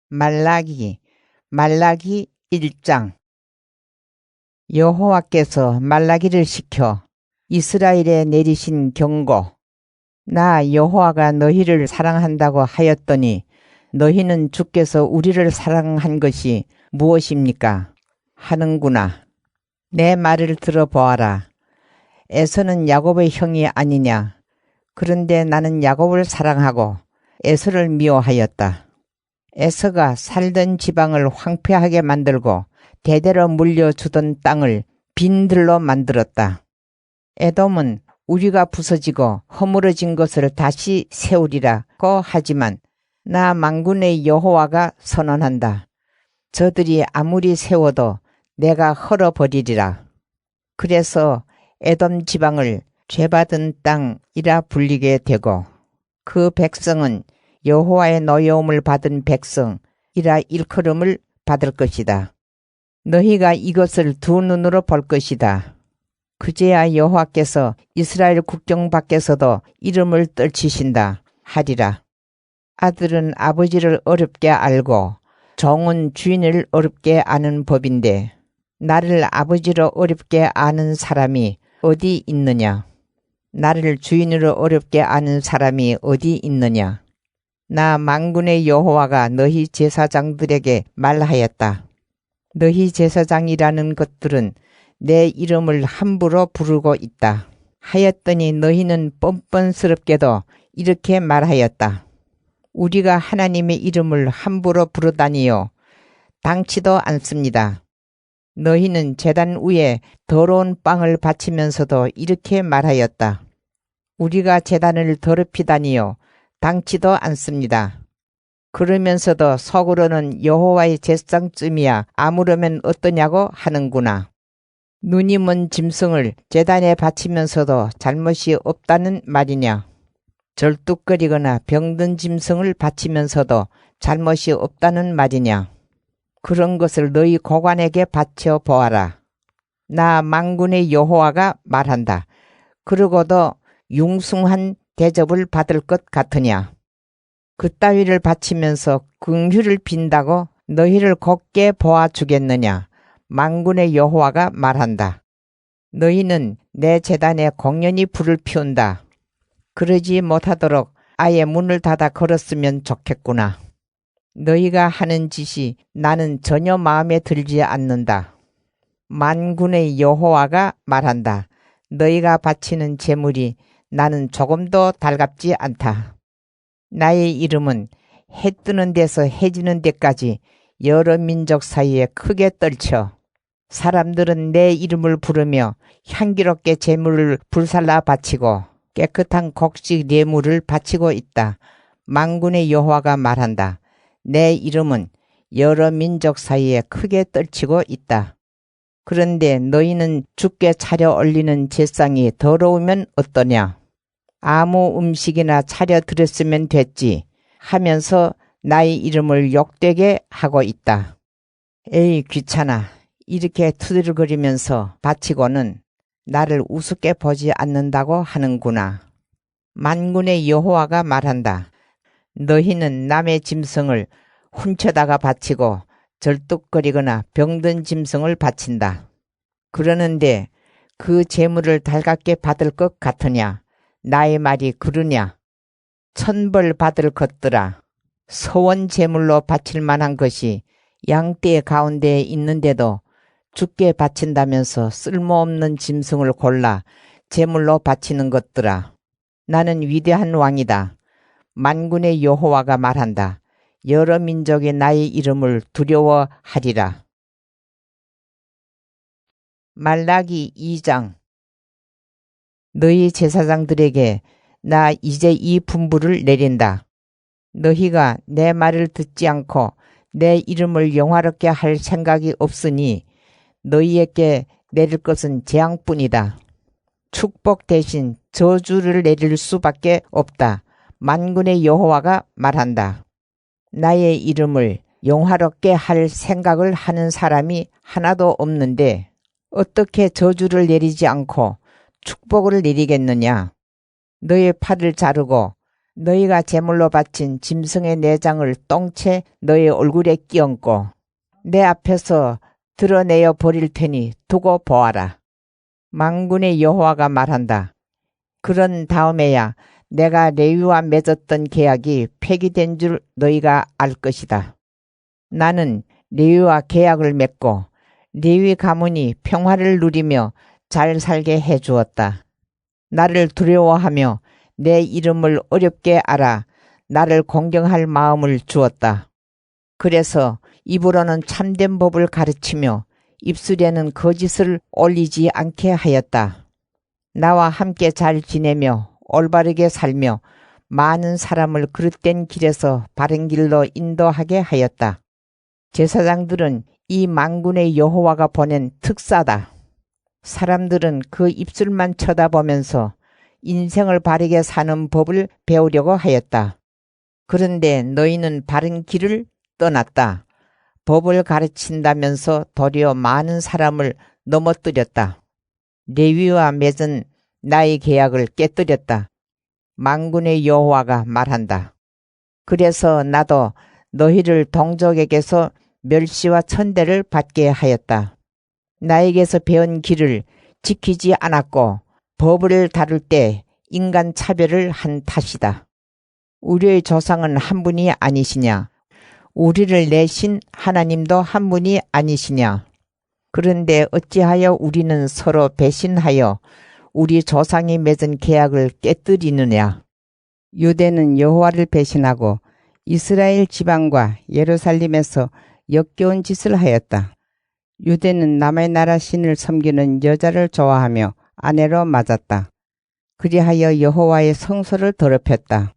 말라기 1장. 여호와께서 말라기를 시켜 이스라엘에 내리신 경고. 나 여호와가 너희를 사랑한다고 하였더니 너희는 주께서 우리를 사랑한 것이 무엇입니까? 하는구나. 내 말을 들어보아라. 에서는 야곱의 형이 아니냐. 그런데 나는 야곱을 사랑하고 에서를 미워하였다. 에서가 살던 지방을 황폐하게 만들고 대대로 물려주던 땅을 빈들로 만들었다. 에돔은 우리가 부서지고 허물어진 것을 다시 세우리라고 하지만 나 만군의 여호와가 선언한다. 저들이 아무리 세워도 내가 헐어버리리라. 그래서 에돔 지방을 죄받은 땅이라 불리게 되고 그 백성은 여호와의 노여움을 받은 백성이라 일컬음을 받을 것이다. 너희가 이것을 두 눈으로 볼 것이다. 그제야 여호와께서 이스라엘 국경 밖에서도 이름을 떨치신다 하리라. 아들은 아버지를 어렵게 알고 종은 주인을 어렵게 아는 법인데 나를 아버지로 어렵게 아는 사람이 어디 있느냐? 나를 주인으로 어렵게 아는 사람이 어디 있느냐? 나 만군의 여호와가 너희 제사장들에게 말하였다. 너희 제사장이라는 것들은 내 이름을 함부로 부르고 있다. 하였더니 너희는 뻔뻔스럽게도 이렇게 말하였다. 우리가 하나님의 이름을 함부로 부르다니요. 당치도 않습니다. 너희는 제단 위에 더러운 빵을 바치면서도 이렇게 말하였다. 우리가 제단을 더럽히다니요. 당치도 않습니다. 그러면서도 속으로는 여호와의 제사장쯤이야 아무르면 어떠냐고 하는구나. 눈이 먼 짐승을 제단에 바치면서도 잘못이 없다는 말이냐. 절뚝거리거나 병든 짐승을 바치면서도 잘못이 없다는 말이냐. 그런 것을 너희 고관에게 바쳐 보아라. 나 만군의 여호와가 말한다. 그러고도 융숭한 대접을 받을 것 같으냐. 그따위를 바치면서 긍휼을 빈다고 너희를 곱게 보아주겠느냐. 만군의 여호와가 말한다. 너희는 내 제단에 공연히 불을 피운다. 그러지 못하도록 아예 문을 닫아 걸었으면 좋겠구나. 너희가 하는 짓이 나는 전혀 마음에 들지 않는다. 만군의 여호와가 말한다. 너희가 바치는 제물이 나는 조금도 달갑지 않다. 나의 이름은 해 뜨는 데서 해 지는 데까지 여러 민족 사이에 크게 떨쳐 사람들은 내 이름을 부르며 향기롭게 제물을 불살라 바치고 깨끗한 곡식 예물을 바치고 있다. 만군의 여호와가 말한다. 내 이름은 여러 민족 사이에 크게 떨치고 있다. 그런데 너희는 주께 차려 올리는 제상이 더러우면 어떠냐? 아무 음식이나 차려 드렸으면 됐지 하면서 나의 이름을 욕되게 하고 있다. 에이 귀찮아. 이렇게 투덜거리면서 바치고는 나를 우습게 보지 않는다고 하는구나. 만군의 여호와가 말한다. 너희는 남의 짐승을 훔쳐다가 바치고 절뚝거리거나 병든 짐승을 바친다. 그러는데 그 제물을 달갑게 받을 것 같으냐? 나의 말이 그러냐? 천벌 받을 것들아. 서원 제물로 바칠 만한 것이 양떼 가운데에 있는데도 주께 바친다면서 쓸모없는 짐승을 골라 제물로 바치는 것들아. 나는 위대한 왕이다. 만군의 여호와가 말한다. 여러 민족이 나의 이름을 두려워하리라. 말라기 2장. 너희 제사장들에게 나 이제 이 분부를 내린다. 너희가 내 말을 듣지 않고 내 이름을 영화롭게 할 생각이 없으니 너희에게 내릴 것은 재앙뿐이다. 축복 대신 저주를 내릴 수밖에 없다. 만군의 여호와가 말한다. 나의 이름을 영화롭게 할 생각을 하는 사람이 하나도 없는데 어떻게 저주를 내리지 않고 축복을 내리겠느냐. 너의 팔을 자르고 너희가 제물로 바친 짐승의 내장을 똥채 너희 얼굴에 끼얹고 내 앞에서 드러내어 버릴 테니 두고 보아라. 만군의 여호와가 말한다. 그런 다음에야 내가 레위와 맺었던 계약이 폐기된 줄 너희가 알 것이다. 나는 레위와 계약을 맺고 레위 가문이 평화를 누리며 잘 살게 해주었다. 나를 두려워하며 내 이름을 어렵게 알아 나를 공경할 마음을 주었다. 그래서 입으로는 참된 법을 가르치며 입술에는 거짓을 올리지 않게 하였다. 나와 함께 잘 지내며 올바르게 살며 많은 사람을 그릇된 길에서 바른 길로 인도하게 하였다. 제사장들은 이 만군의 여호와가 보낸 특사다. 사람들은 그 입술만 쳐다보면서 인생을 바르게 사는 법을 배우려고 하였다. 그런데 너희는 바른 길을 떠났다. 법을 가르친다면서 도리어 많은 사람을 넘어뜨렸다. 레위와 맺은 나의 계약을 깨뜨렸다. 만군의 여호와가 말한다. 그래서 나도 너희를 동족에게서 멸시와 천대를 받게 하였다. 나에게서 배운 길을 지키지 않았고 법을 다룰 때 인간 차별을 한 탓이다. 우리의 조상은 한 분이 아니시냐? 우리를 내신 하나님도 한 분이 아니시냐? 그런데 어찌하여 우리는 서로 배신하여 우리 조상이 맺은 계약을 깨뜨리느냐? 유대는 여호와를 배신하고 이스라엘 지방과 예루살렘에서 역겨운 짓을 하였다. 유대는 남의 나라 신을 섬기는 여자를 좋아하며 아내로 맞았다. 그리하여 여호와의 성소를 더럽혔다.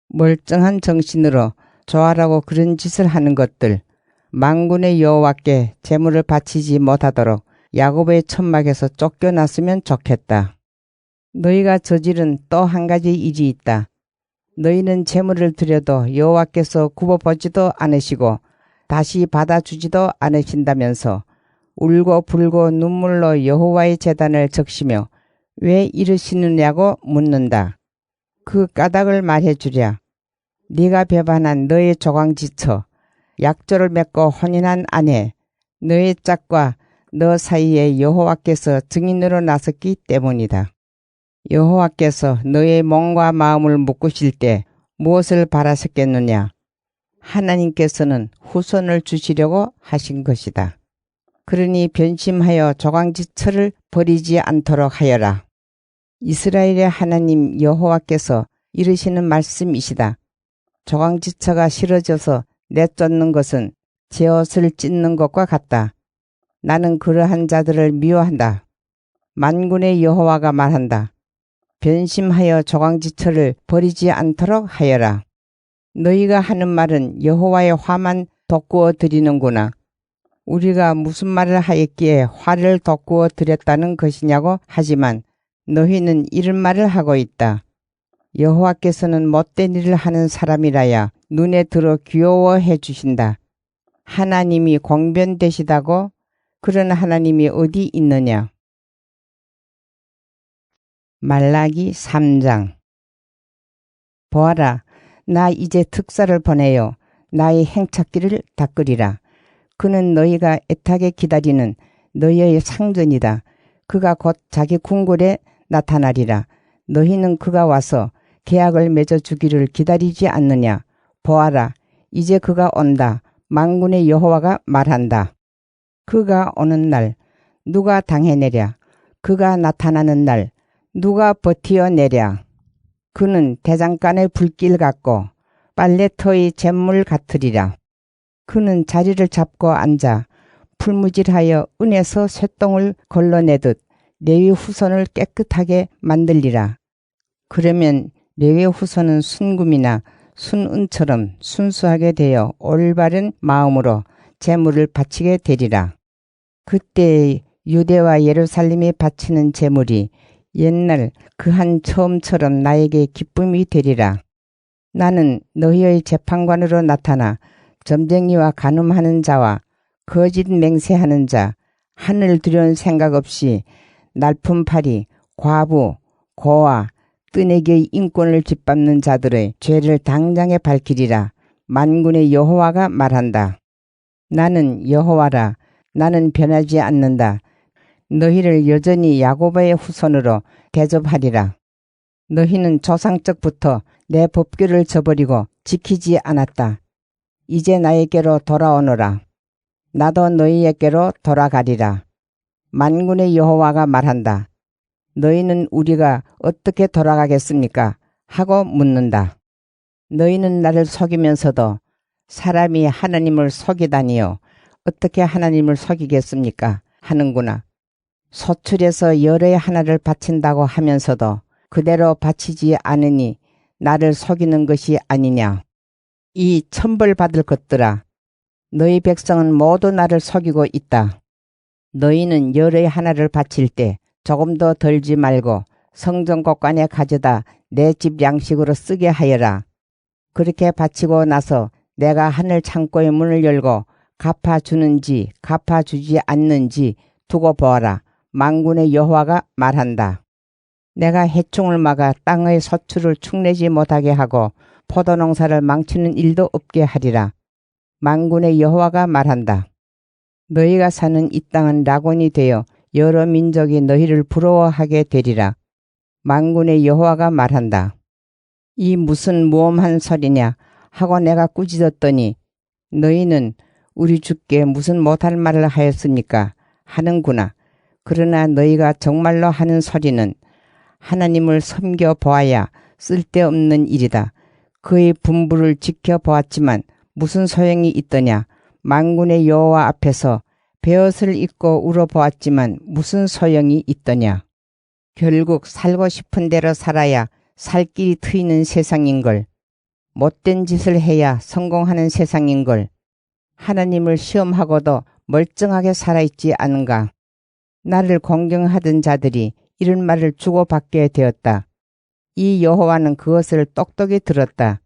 멀쩡한 정신으로 좋아라고 그런 짓을 하는 것들, 만군의 여호와께 제물을 바치지 못하도록 야곱의 천막에서 쫓겨났으면 좋겠다. 너희가 저지른 또 한 가지 일이 있다. 너희는 제물을 드려도 여호와께서 굽어보지도 않으시고 다시 받아주지도 않으신다면서 울고 불고 눈물로 여호와의 제단을 적시며 왜 이러시느냐고 묻는다. 그 까닭을 말해주랴. 네가 배반한 너의 조강지처, 약조를 맺고 혼인한 아내, 너의 짝과 너 사이에 여호와께서 증인으로 나섰기 때문이다. 여호와께서 너의 몸과 마음을 묶으실 때 무엇을 바라셨겠느냐? 하나님께서는 후손을 주시려고 하신 것이다. 그러니 변심하여 조강지처를 버리지 않도록 하여라. 이스라엘의 하나님 여호와께서 이르시는 말씀이시다. 조강지처가 싫어져서 내쫓는 것은 제 옷을 찢는 것과 같다. 나는 그러한 자들을 미워한다. 만군의 여호와가 말한다. 변심하여 조강지처를 버리지 않도록 하여라. 너희가 하는 말은 여호와의 화만 돋구어 드리는구나. 우리가 무슨 말을 하였기에 화를 돋구어 드렸다는 것이냐고 하지만 너희는 이런 말을 하고 있다. 여호와께서는 못된 일을 하는 사람이라야 눈에 들어 귀여워해 주신다. 하나님이 공변되시다고? 그런 하나님이 어디 있느냐? 말라기 3장. 보아라, 나 이제 특사를 보내요. 나의 행착기를 닦으리라. 그는 너희가 애타게 기다리는 너희의 상전이다. 그가 곧 자기 궁궐에 나타나리라. 너희는 그가 와서 계약을 맺어주기를 기다리지 않느냐. 보아라, 이제 그가 온다. 만군의 여호와가 말한다. 그가 오는 날 누가 당해내랴. 그가 나타나는 날 누가 버티어내랴. 그는 대장간의 불길 같고 빨래터의 잿물 같으리라. 그는 자리를 잡고 앉아 풀무질하여 은에서 쇠똥을 걸러내듯 레위 후손을 깨끗하게 만들리라. 그러면 레위 후손은 순금이나 순은처럼 순수하게 되어 올바른 마음으로 제물을 바치게 되리라. 그때 유대와 예루살렘이 바치는 제물이 옛날 그한 처음처럼 나에게 기쁨이 되리라. 나는 너희의 재판관으로 나타나 점쟁이와 간음하는 자와 거짓 맹세하는 자, 하늘 두려운 생각 없이 날품팔이, 과부, 고아, 뜨내기의 인권을 짓밟는 자들의 죄를 당장에 밝히리라. 만군의 여호와가 말한다. 나는 여호와라. 나는 변하지 않는다. 너희를 여전히 야곱의 후손으로 대접하리라. 너희는 조상적부터 내 법규를 저버리고 지키지 않았다. 이제 나에게로 돌아오너라. 나도 너희에게로 돌아가리라. 만군의 여호와가 말한다. 너희는 우리가 어떻게 돌아가겠습니까? 하고 묻는다. 너희는 나를 속이면서도 사람이 하나님을 속이다니요. 어떻게 하나님을 속이겠습니까? 하는구나. 소출에서 열의 하나를 바친다고 하면서도 그대로 바치지 않으니 나를 속이는 것이 아니냐. 이 천벌받을 것들아. 너희 백성은 모두 나를 속이고 있다. 너희는 열의 하나를 바칠 때 조금도 덜지 말고 성전곡간에 가져다 내 집 양식으로 쓰게 하여라. 그렇게 바치고 나서 내가 하늘 창고의 문을 열고 갚아주는지 갚아주지 않는지 두고 보아라. 만군의 여호와가 말한다. 내가 해충을 막아 땅의 소출을 축내지 못하게 하고 포도농사를 망치는 일도 없게 하리라. 만군의 여호와가 말한다. 너희가 사는 이 땅은 낙원이 되어 여러 민족이 너희를 부러워하게 되리라. 만군의 여호와가 말한다. 이 무슨 무엄한 소리냐 하고 내가 꾸짖었더니 너희는 우리 주께 무슨 못할 말을 하였습니까? 하는구나. 그러나 너희가 정말로 하는 소리는 하나님을 섬겨보아야 쓸데없는 일이다. 그의 분부를 지켜보았지만 무슨 소용이 있더냐. 만군의 여호와 앞에서 베옷을 입고 울어보았지만 무슨 소용이 있더냐. 결국 살고 싶은 대로 살아야 살 길이 트이는 세상인걸. 못된 짓을 해야 성공하는 세상인걸. 하나님을 시험하고도 멀쩡하게 살아있지 않은가. 나를 공경하던 자들이 이런 말을 주고받게 되었다. 이 여호와는 그것을 똑똑히 들었다.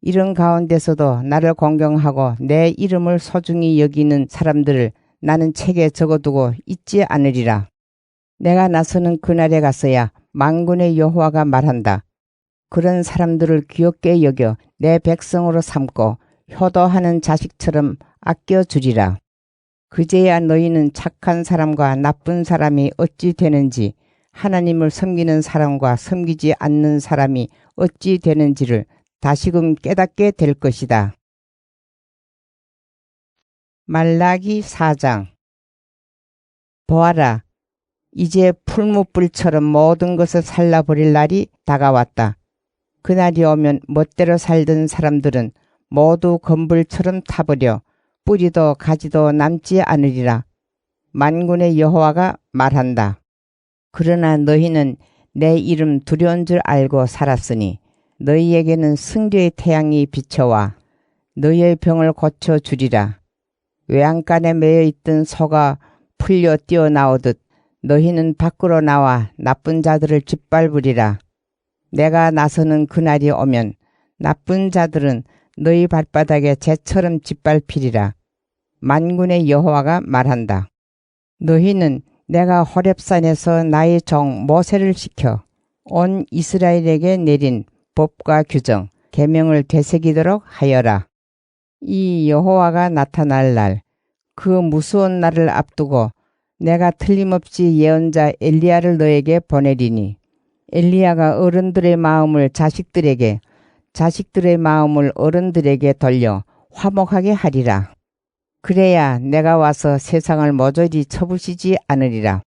이런 가운데서도 나를 공경하고 내 이름을 소중히 여기는 사람들을 나는 책에 적어두고 잊지 않으리라. 내가 나서는 그날에 가서야 만군의 여호와가 말한다. 그런 사람들을 귀엽게 여겨 내 백성으로 삼고 효도하는 자식처럼 아껴주리라. 그제야 너희는 착한 사람과 나쁜 사람이 어찌 되는지 하나님을 섬기는 사람과 섬기지 않는 사람이 어찌 되는지를 다시금 깨닫게 될 것이다. 말라기 4장. 보아라, 이제 풀무불처럼 모든 것을 살라버릴 날이 다가왔다. 그날이 오면 멋대로 살던 사람들은 모두 건불처럼 타버려 뿌리도 가지도 남지 않으리라. 만군의 여호와가 말한다. 그러나 너희는 내 이름 두려운 줄 알고 살았으니 너희에게는 승리의 태양이 비쳐와 너희의 병을 고쳐주리라. 외양간에 매여있던 소가 풀려 뛰어나오듯 너희는 밖으로 나와 나쁜 자들을 짓밟으리라. 내가 나서는 그날이 오면 나쁜 자들은 너희 발바닥에 재처럼 짓밟히리라. 만군의 여호와가 말한다. 너희는 내가 호렙산에서 나의 종 모세를 시켜 온 이스라엘에게 내린 법과 규정, 계명을 되새기도록 하여라. 이 여호와가 나타날 날, 그 무서운 날을 앞두고 내가 틀림없이 예언자 엘리야를 너에게 보내리니 엘리야가 어른들의 마음을 자식들에게, 자식들의 마음을 어른들에게 돌려 화목하게 하리라. 그래야 내가 와서 세상을 모조리 쳐부시지 않으리라.